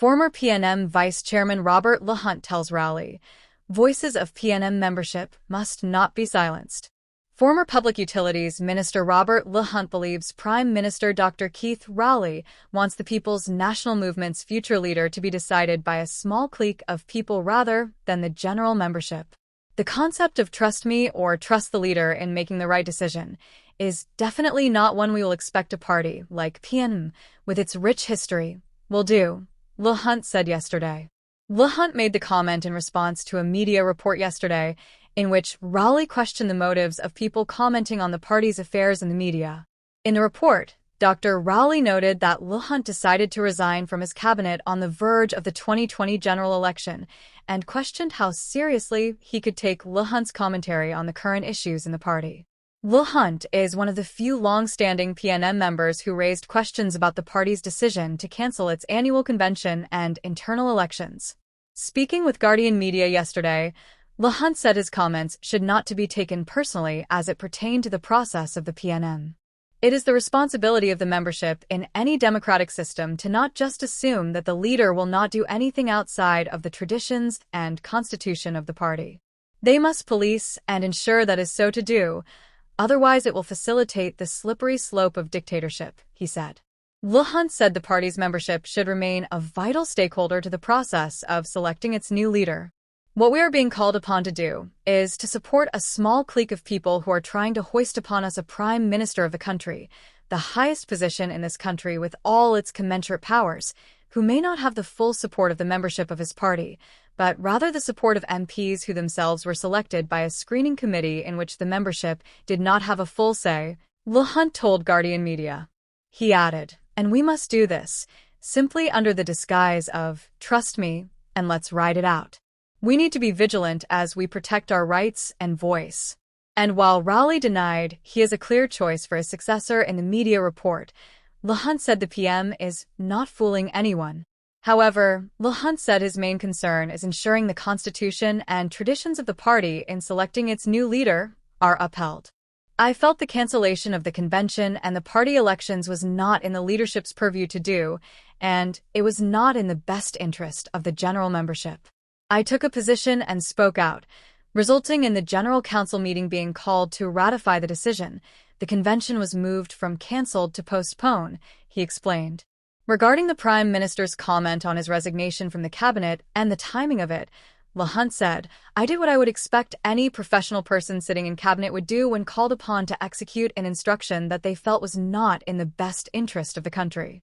Former PNM Vice Chairman Robert LaHunt tells Rowley, "Voices of PNM membership must not be silenced." Former Public Utilities Minister Robert LaHunt believes Prime Minister Dr. Keith Rowley wants the People's National Movement's future leader to be decided by a small clique of people rather than the general membership. The concept of trust me or trust the leader in making the right decision is definitely not one we will expect a party like PNM, with its rich history, will do, LaHunt said yesterday. LaHunt made the comment in response to a media report yesterday in which Rowley questioned the motives of people commenting on the party's affairs in the media. In the report, Dr. Rowley noted that LaHunt decided to resign from his cabinet on the verge of the 2020 general election and questioned how seriously he could take LaHunt's commentary on the current issues in the party. LaHunt is one of the few long-standing PNM members who raised questions about the party's decision to cancel its annual convention and internal elections. Speaking with Guardian Media yesterday, LaHunt said his comments should not to be taken personally as it pertained to the process of the PNM. It is the responsibility of the membership in any democratic system to not just assume that the leader will not do anything outside of the traditions and constitution of the party. They must police and ensure that is so to do, otherwise it will facilitate the slippery slope of dictatorship, he said. LaHunt said the party's membership should remain a vital stakeholder to the process of selecting its new leader. What we are being called upon to do is to support a small clique of people who are trying to hoist upon us a prime minister of the country, the highest position in this country with all its commensurate powers, who may not have the full support of the membership of his party, but rather the support of MPs who themselves were selected by a screening committee in which the membership did not have a full say, LaHunt told Guardian Media. He added, "And we must do this, simply under the disguise of, trust me, and let's ride it out. We need to be vigilant as we protect our rights and voice." And while Rowley denied he is a clear choice for his successor in the media report, LaHunt said the PM is not fooling anyone. However, LaHunt said his main concern is ensuring the constitution and traditions of the party in selecting its new leader are upheld. "I felt the cancellation of the convention and the party elections was not in the leadership's purview to do, and it was not in the best interest of the general membership. I took a position and spoke out, resulting in the General Council meeting being called to ratify the decision. The convention was moved from cancelled to postpone," he explained. Regarding the Prime Minister's comment on his resignation from the cabinet and the timing of it, LaHunt said, "I did what I would expect any professional person sitting in cabinet would do when called upon to execute an instruction that they felt was not in the best interest of the country.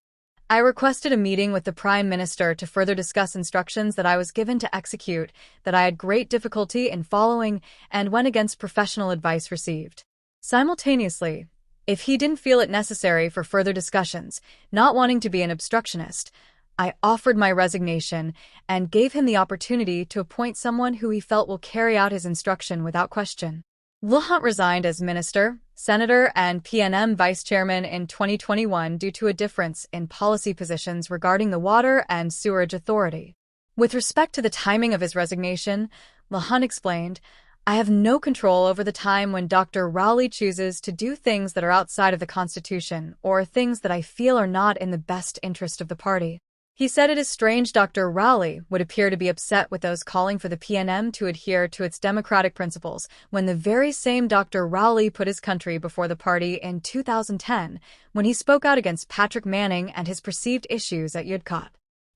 I requested a meeting with the Prime Minister to further discuss instructions that I was given to execute that I had great difficulty in following and went against professional advice received. Simultaneously, if he didn't feel it necessary for further discussions, not wanting to be an obstructionist, I offered my resignation and gave him the opportunity to appoint someone who he felt will carry out his instruction without question." LaHunt resigned as minister, senator, and PNM vice chairman in 2021 due to a difference in policy positions regarding the Water and Sewerage Authority. With respect to the timing of his resignation, LaHunt explained, "I have no control over the time when Dr. Rowley chooses to do things that are outside of the Constitution or things that I feel are not in the best interest of the party." He said it is strange Dr. Rowley would appear to be upset with those calling for the PNM to adhere to its democratic principles when the very same Dr. Rowley put his country before the party in 2010 when he spoke out against Patrick Manning and his perceived issues at UDCOT.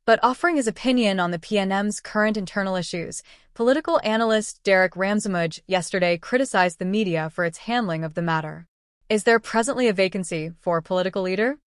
But offering his opinion on the PNM's current internal issues, political analyst Derek Ramsamudge yesterday criticized the media for its handling of the matter. "Is there presently a vacancy for a political leader?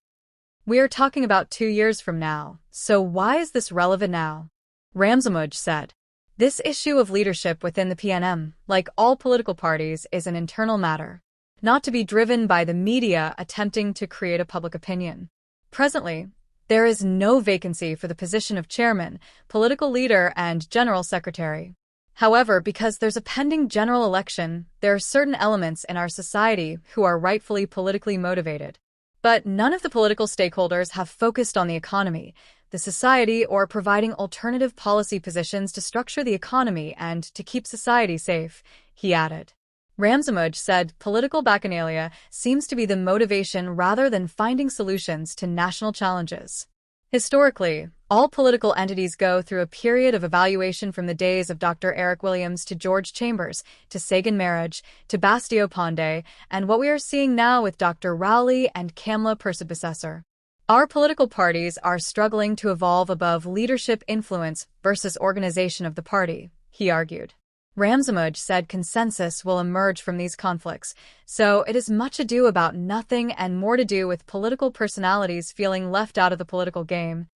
We are talking about 2 years from now, so why is this relevant now?" Ramsamudge said. "This issue of leadership within the PNM, like all political parties, is an internal matter, not to be driven by the media attempting to create a public opinion. Presently, there is no vacancy for the position of chairman, political leader, and general secretary. However, because there's a pending general election, there are certain elements in our society who are rightfully politically motivated. But none of the political stakeholders have focused on the economy, the society, or providing alternative policy positions to structure the economy and to keep society safe," he added. Ramsamudge said political bacchanalia seems to be the motivation rather than finding solutions to national challenges. Historically, all political entities go through a period of evaluation from the days of Dr. Eric Williams to George Chambers, to Sagan Marriage, to Bastio Ponde, and what we are seeing now with Dr. Rowley and Kamla Persipicessor. Our political parties are struggling to evolve above leadership influence versus organization of the party, he argued. Ramzamudge said consensus will emerge from these conflicts, so it is much ado about nothing and more to do with political personalities feeling left out of the political game.